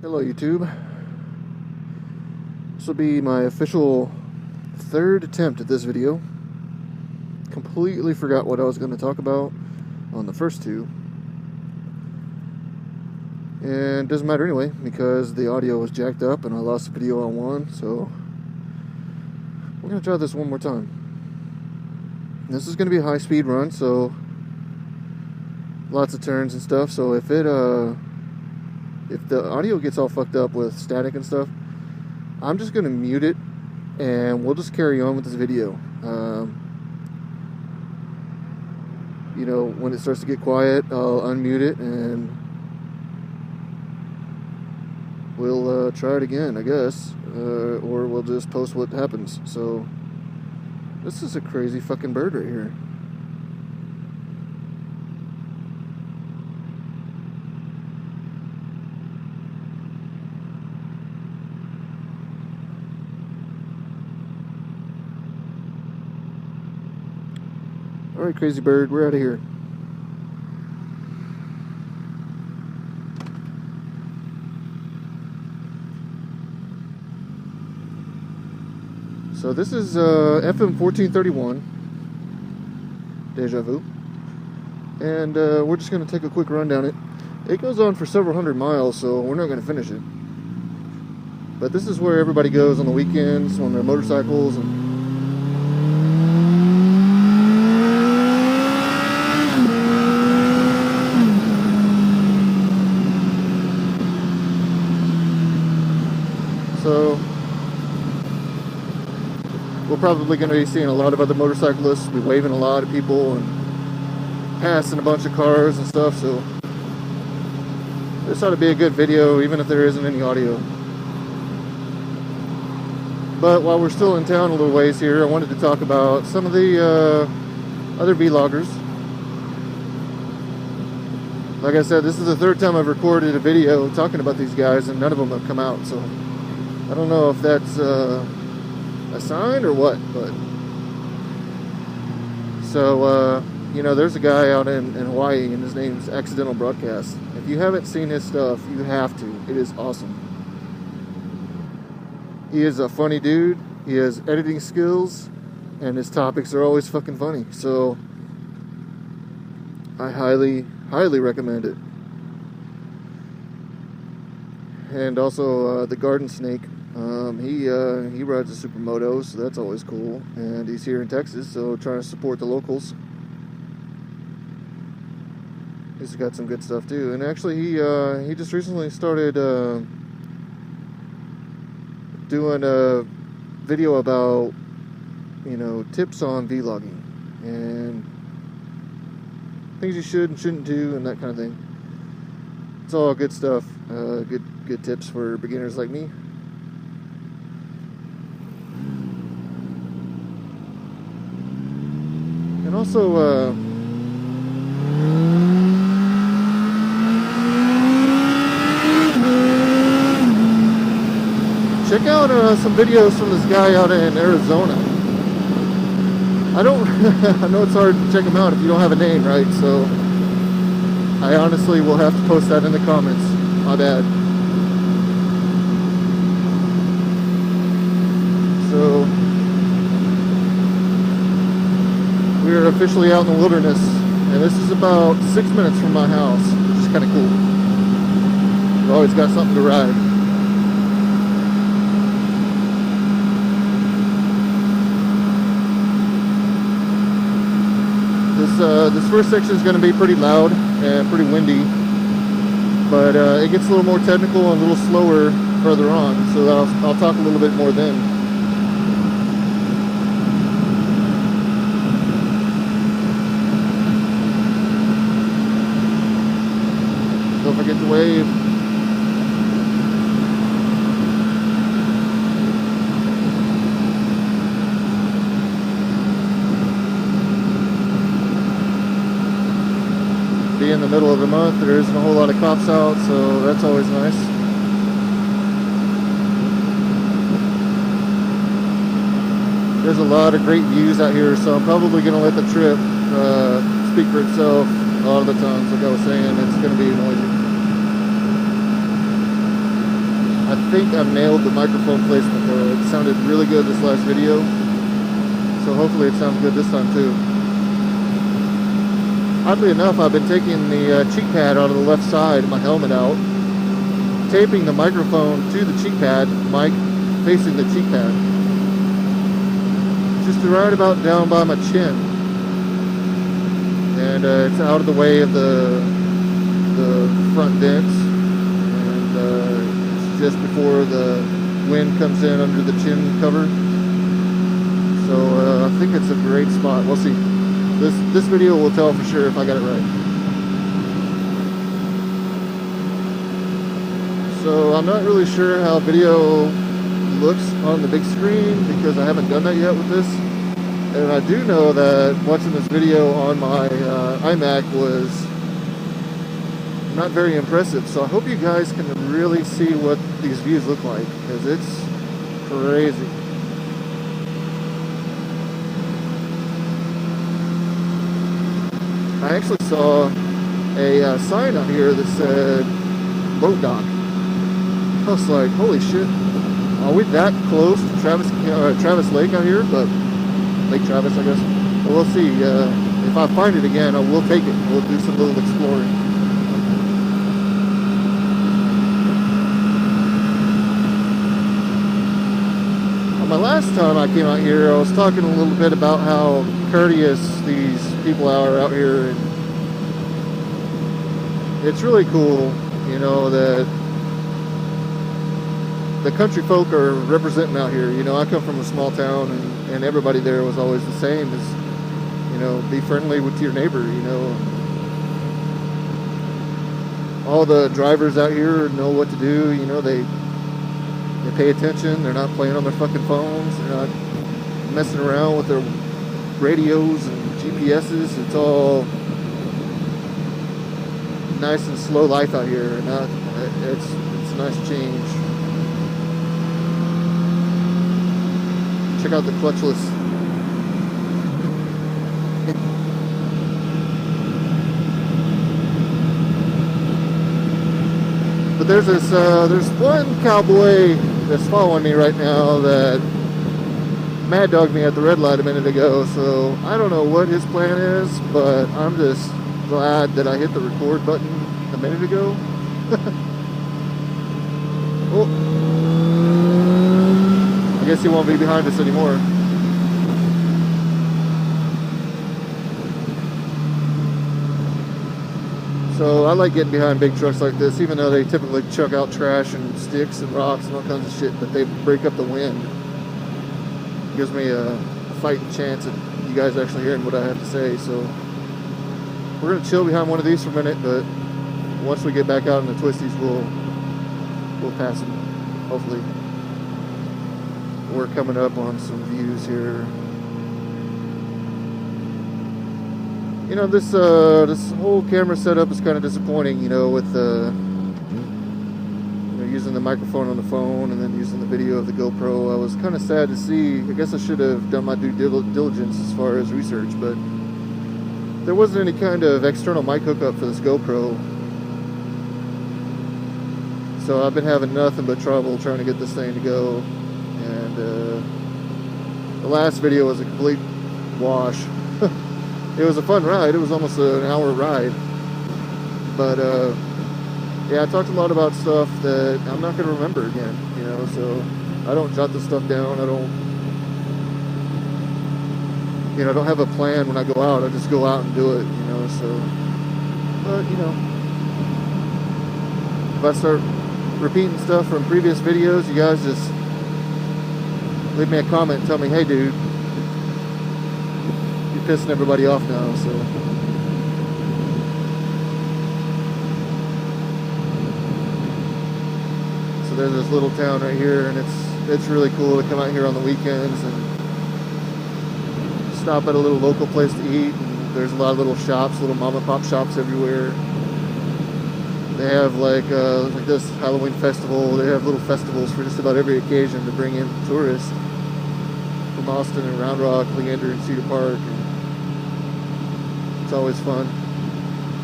Hello YouTube. This will be my official third attempt at this video. Completely forgot what I was going to talk about on the first two. And it doesn't matter anyway, because the audio was jacked up and I lost the video on one, so we're going to try this one more time. This is going to be a high-speed run, so lots of turns and stuff, so if the audio gets all fucked up with static and stuff, I'm just going to mute it and we'll just carry on with this video. You know, when it starts to get quiet, I'll unmute it and we'll try it again, I guess, or we'll just post what happens. So this is a crazy fucking bird right here. Alright, crazy bird, we're out of here. So this is FM 1431, Deja Vu, and we're just going to take a quick run down it. It goes on for several hundred miles, so we're not going to finish it. But this is where everybody goes on the weekends, on their motorcycles, and so we're probably going to be seeing a lot of other motorcyclists, be waving a lot of people and passing a bunch of cars and stuff, so this ought to be a good video even if there isn't any audio. But while we're still in town a little ways here, I wanted to talk about some of the other vloggers. Like I said, this is the third time I've recorded a video talking about these guys and none of them have come out, so I don't know if that's a sign or what, but so you know, there's a guy out in Hawaii and his name's Accidental Broadcast. If you haven't seen his stuff, you have to. It is awesome. He is a funny dude, he has editing skills, and his topics are always fucking funny, so I highly recommend it. And also the Garden Snake. He rides a supermoto, so that's always cool. And he's here in Texas, so trying to support the locals. He's got some good stuff too. And actually, he just recently started doing a video about, you know, tips on vlogging and things you should and shouldn't do and that kind of thing. It's all good stuff. Good tips for beginners like me. And also, check out some videos from this guy out in Arizona. I know it's hard to check him out if you don't have a name, right? So I honestly will have to post that in the comments. My bad. So we are officially out in the wilderness, and this is about 6 minutes from my house, which is kind of cool. I've always got something to ride. This first section is going to be pretty loud and pretty windy, but it gets a little more technical and a little slower further on, so I'll talk a little bit more then. Don't forget to wave. In the middle of the month, there isn't a whole lot of cops out, so that's always nice. There's a lot of great views out here, so I'm probably going to let the trip speak for itself a lot of the times. Like I was saying, it's going to be noisy. think I've nailed the microphone placement though. It sounded really good this last video, so hopefully it sounds good this time too. Oddly enough, I've been taking the cheek pad out of the left side, my helmet out, taping the microphone to the cheek pad, mic facing the cheek pad, just right about down by my chin, and it's out of the way of the front vents, and it's just before the wind comes in under the chin cover. So I think it's a great spot. We'll see. This video will tell for sure if I got it right. So I'm not really sure how video looks on the big screen because I haven't done that yet with this. And I do know that watching this video on my iMac was not very impressive. So I hope you guys can really see what these views look like, because it's crazy. I actually saw a sign out here that said boat dock. I was like, holy shit, are we that close to Travis Lake out here? But Lake Travis, I guess. Well, we'll see. If I find it again, I will take it. We'll do some little exploring. On my last time I came out here, I was talking a little bit about how courteous these people are out here, and it's really cool, you know, that the country folk are representing out here. You know, I come from a small town, and everybody there was always the same as, you know, be friendly with your neighbor, you know. All the drivers out here know what to do, you know, they pay attention, they're not playing on their fucking phones, they're not messing around with their radios and GPSs. It's all nice and slow life out here, and it's a nice change. Check out the clutchless. But there's one cowboy that's following me right now that mad dogged me at the red light a minute ago, so I don't know what his plan is, but I'm just glad that I hit the record button a minute ago. Oh, I guess he won't be behind us anymore. So I like getting behind big trucks like this, even though they typically chuck out trash and sticks and rocks and all kinds of shit, but they break up the wind. It gives me a fighting chance at you guys actually hearing what I have to say. So we're gonna chill behind one of these for a minute, but once we get back out in the twisties, we'll pass them, hopefully. We're coming up on some views here. You know, this whole camera setup is kind of disappointing, you know, with you know, using the microphone on the phone and then using the video of the GoPro. I was kind of sad to see. I guess I should have done my due diligence as far as research, but there wasn't any kind of external mic hookup for this GoPro. So I've been having nothing but trouble trying to get this thing to go. And the last video was a complete wash. It was a fun ride. It was almost an hour ride. But yeah, I talked a lot about stuff that I'm not going to remember again, you know, so I don't jot this stuff down. I don't, you know, I don't have a plan when I go out. I just go out and do it, you know, so, but, you know, if I start repeating stuff from previous videos, you guys just leave me a comment and tell me, hey, dude, you're pissing everybody off now, so. So there's this little town right here, and it's really cool to come out here on the weekends and stop at a little local place to eat. And there's a lot of little shops, little mom and pop shops everywhere. They have like this Halloween festival. They have little festivals for just about every occasion to bring in tourists from Austin and Round Rock, Leander and Cedar Park. And it's always fun.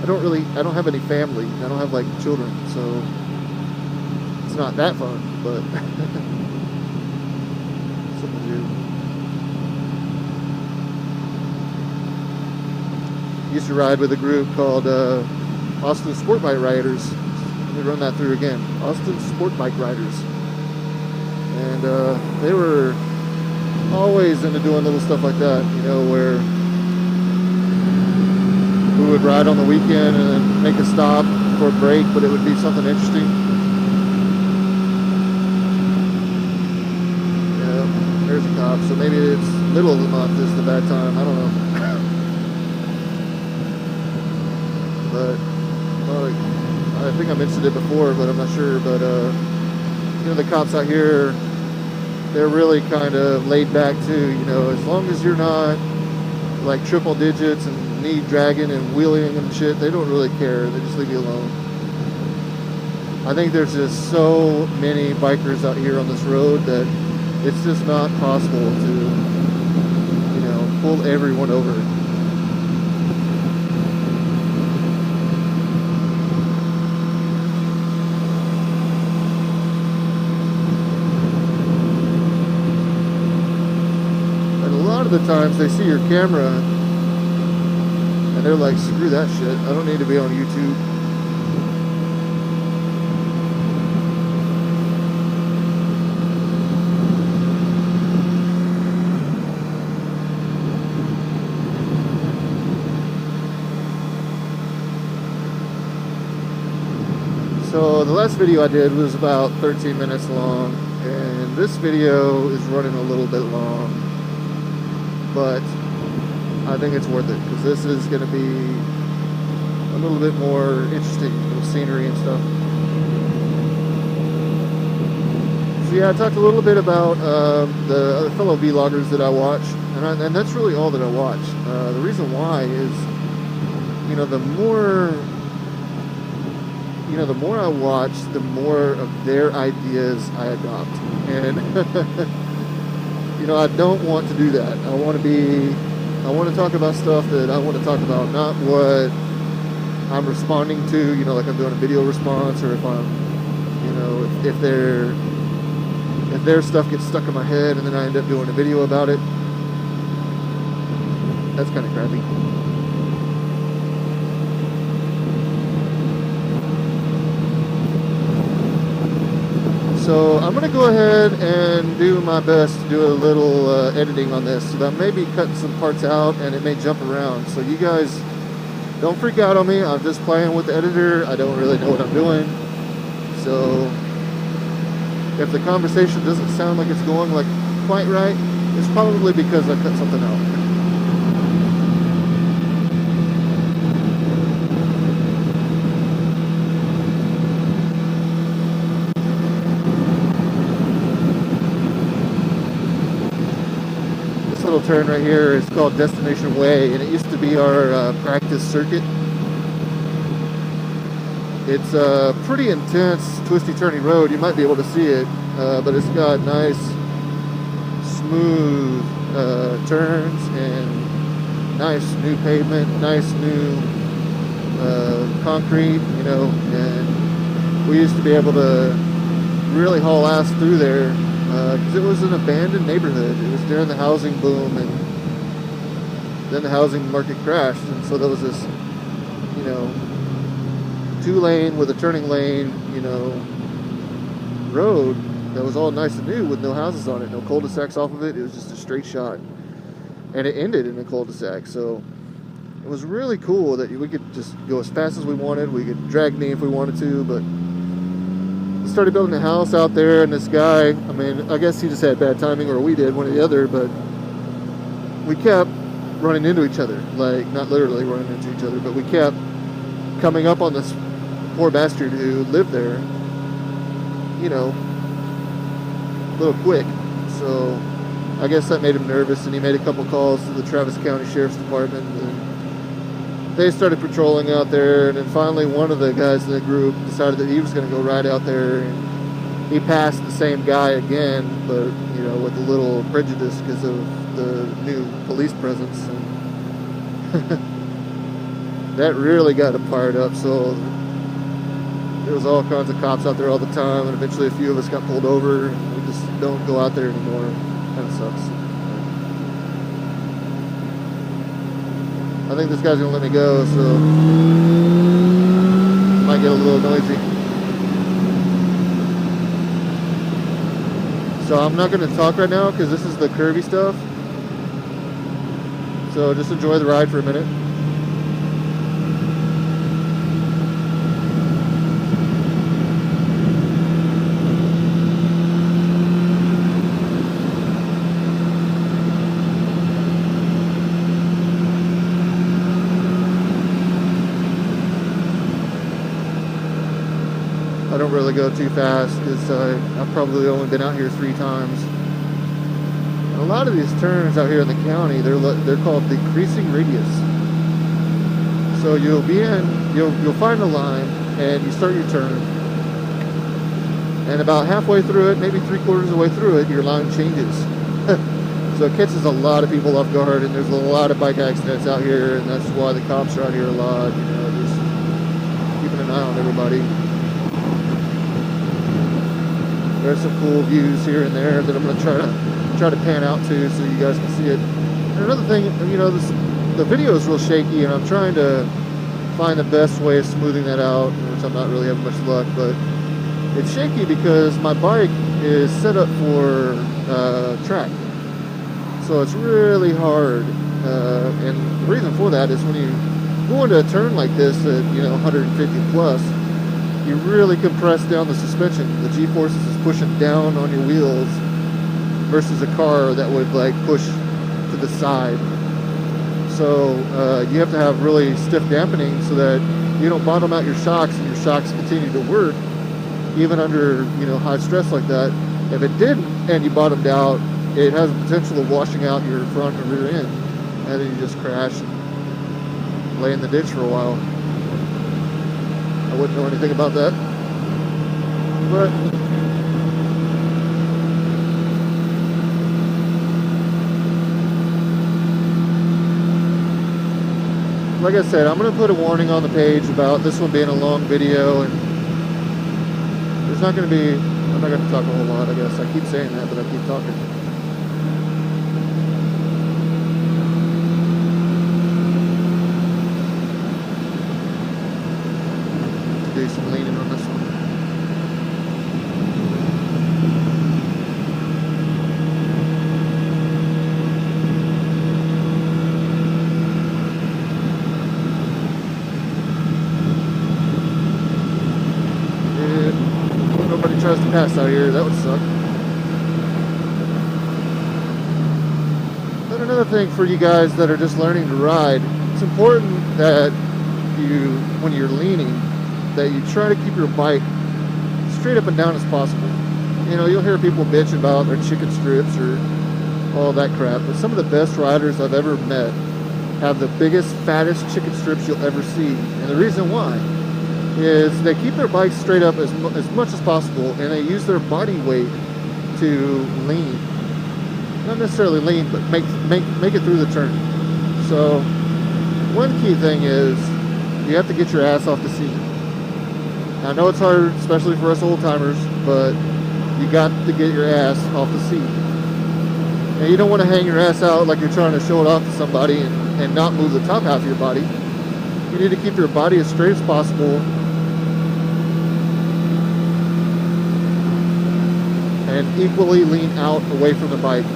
I don't have any family. I don't have like children, so it's not that fun, but something to do. Used to ride with a group called Austin Sport Bike Riders. Let me run that through again. Austin Sport Bike Riders. And they were always into doing little stuff like that, you know, where we would ride on the weekend and then make a stop for a break, but it would be something interesting. Yeah, there's a cop, so maybe it's middle of the month is the bad time, I don't know. But, well, I think I mentioned it before, but I'm not sure, but, you know, the cops out here, they're really kind of laid back too, you know, as long as you're not like triple digits and knee dragging and wheeling and shit, they don't really care, they just leave you alone. I think there's just so many bikers out here on this road that it's just not possible to, you know, pull everyone over. The times they see your camera and they're like, screw that shit, I don't need to be on YouTube. So the last video I did was about 13 minutes long, and this video is running a little bit long. But I think it's worth it because this is going to be a little bit more interesting with scenery and stuff. So yeah, I talked a little bit about the other fellow vloggers that I watch, and that's really all that I watch. The reason why is, you know, the more I watch, the more of their ideas I adopt, and you know, I don't want to do that. I want to talk about stuff that I want to talk about, not what I'm responding to, you know, like I'm doing a video response, or if I'm, you know, if their stuff gets stuck in my head and then I end up doing a video about it. That's kind of crappy. So I'm going to go ahead and do my best to do a little editing on this. So I may be cutting some parts out and it may jump around. So you guys don't freak out on me. I'm just playing with the editor. I don't really know what I'm doing. So if the conversation doesn't sound like it's going like quite right, it's probably because I cut something out. Little turn right here is called Destination Way, and it used to be our practice circuit. It's a pretty intense twisty turny road. You might be able to see it, but it's got nice smooth turns and nice new pavement, nice new concrete, you know, and we used to be able to really haul ass through there because it was an abandoned neighborhood. It was during the housing boom, and then the housing market crashed, and so there was this, you know, 2-lane with a turning lane, you know, road that was all nice and new with no houses on it, no cul-de-sacs off of it. It was just a straight shot, and it ended in a cul-de-sac. So it was really cool that we could just go as fast as we wanted. We could drag me if we wanted to, but started building a house out there, and this guy, I mean, I guess he just had bad timing, or we did, one or the other, but we kept running into each other. Like, not literally running into each other, but we kept coming up on this poor bastard who lived there, you know, a little quick. So I guess that made him nervous, and he made a couple calls to the Travis County Sheriff's Department, and they started patrolling out there. And then finally one of the guys in the group decided that he was going to go ride out there, and he passed the same guy again, but, you know, with a little prejudice because of the new police presence, and that really got him fired up. So there was all kinds of cops out there all the time, and eventually a few of us got pulled over. We just don't go out there anymore. Kind of sucks. I think this guy's gonna let me go, so might get a little noisy. So I'm not gonna talk right now because this is the curvy stuff. So just enjoy the ride for a minute. I don't really go too fast because I've probably only been out here 3 times. And a lot of these turns out here in the county, they're called decreasing radius. So you'll find a line and you start your turn, and about halfway through it, maybe 3/4 of the way through it, your line changes. So it catches a lot of people off guard, and there's a lot of bike accidents out here, and that's why the cops are out here a lot. You know, just keeping an eye on everybody. There's some cool views here and there that I'm going to try to pan out to so you guys can see it. And another thing, you know, the video is real shaky, and I'm trying to find the best way of smoothing that out, which I'm not really having much luck. But it's shaky because my bike is set up for track, so it's really hard. And the reason for that is when you go into a turn like this at 150 plus. You really compress down the suspension. The G-forces is pushing down on your wheels versus a car that would like push to the side. So you have to have really stiff dampening so that you don't bottom out your shocks and your shocks continue to work even under high stress like that. If it didn't and you bottomed out, it has the potential of washing out your front and rear end, and then you just crash and lay in the ditch for a while. I wouldn't know anything about that, but like I said, I'm going to put a warning on the page about this one being a long video, and there's not going to be, I'm not going to talk a whole lot, I guess. I keep saying that, but I keep talking. Do some leaning on this one. Nobody tries to pass out here, that would suck. Then another thing for you guys that are just learning to ride, it's important that you, when you're leaning, that you try to keep your bike straight up and down as possible. You'll hear people bitch about their chicken strips or all that crap, but some of the best riders I've ever met have the biggest, fattest chicken strips you'll ever see. And the reason why is they keep their bikes straight up as much as possible, and they use their body weight to lean. Not necessarily lean, but make it through the turn. So one key thing is you have to get your ass off the seat. I know it's hard, especially for us old timers, but you got to get your ass off the seat. And you don't want to hang your ass out like you're trying to show it off to somebody and not move the top half of your body. You need to keep your body as straight as possible and equally lean out away from the bike.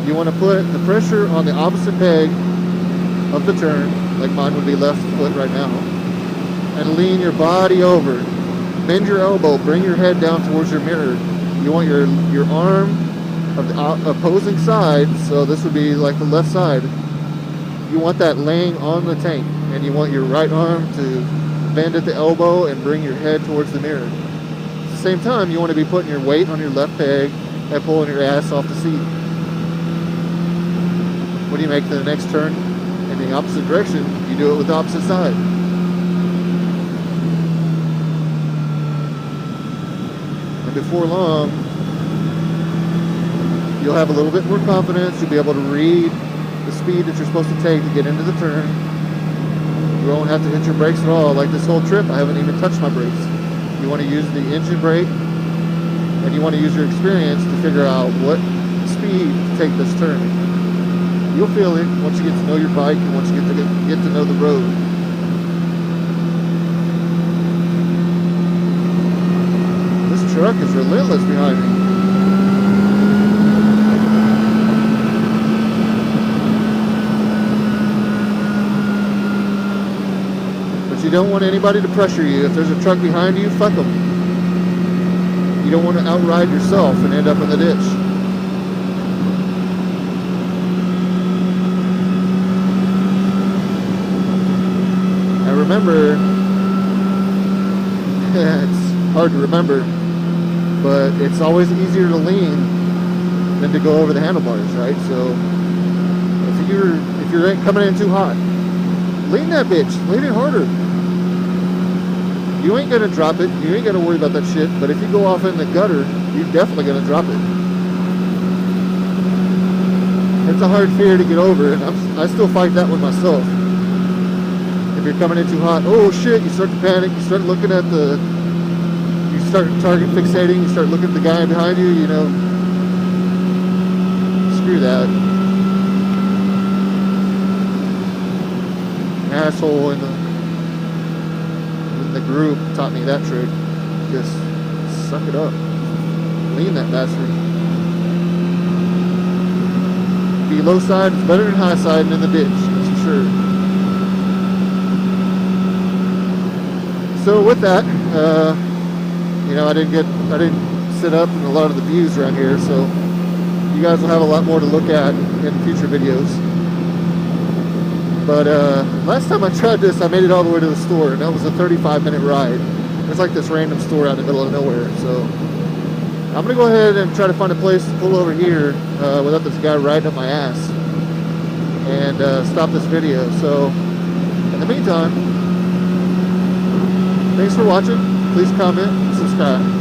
You want to put the pressure on the opposite peg of the turn, like mine would be left foot right now, and lean your body over. Bend your elbow, bring your head down towards your mirror. You want your arm of the opposing side, so this would be like the left side. You want that laying on the tank, and you want your right arm to bend at the elbow and bring your head towards the mirror. At the same time, you want to be putting your weight on your left peg and pulling your ass off the seat. When you make the next turn in the opposite direction, you do it with the opposite side. And before long, you'll have a little bit more confidence. You'll be able to read the speed that you're supposed to take to get into the turn. You won't have to hit your brakes at all. Like this whole trip, I haven't even touched my brakes. You want to use the engine brake, and you want to use your experience to figure out what speed to take this turn. You'll feel it once you get to know your bike and once you get to know the road. This truck is relentless behind me. But you don't want anybody to pressure you. If there's a truck behind you, fuck them. You don't want to outride yourself and end up in the ditch. Remember, it's hard to remember, but it's always easier to lean than to go over the handlebars, right? So if you're coming in too hot, lean that bitch, lean it harder. You ain't gonna drop it, you ain't gonna worry about that shit, but if you go off in the gutter, you're definitely gonna drop it. It's a hard fear to get over, and I still fight that one myself. If you're coming in too hot, oh shit, you start to panic, you start looking at you start target fixating, you start looking at the guy behind you, you know, screw that. An asshole in the group taught me that trick. Just suck it up. Lean that bastard. Be low side, it's better than high side and in the ditch, that's for sure. So with that, you know, I didn't sit up in a lot of the views around here, so you guys will have a lot more to look at in future videos. But last time I tried this, I made it all the way to the store, and that was a 35-minute ride. There's like this random store out in the middle of nowhere, so I'm gonna go ahead and try to find a place to pull over here without this guy riding up my ass and stop this video. So in the meantime, thanks for watching. Please comment and subscribe.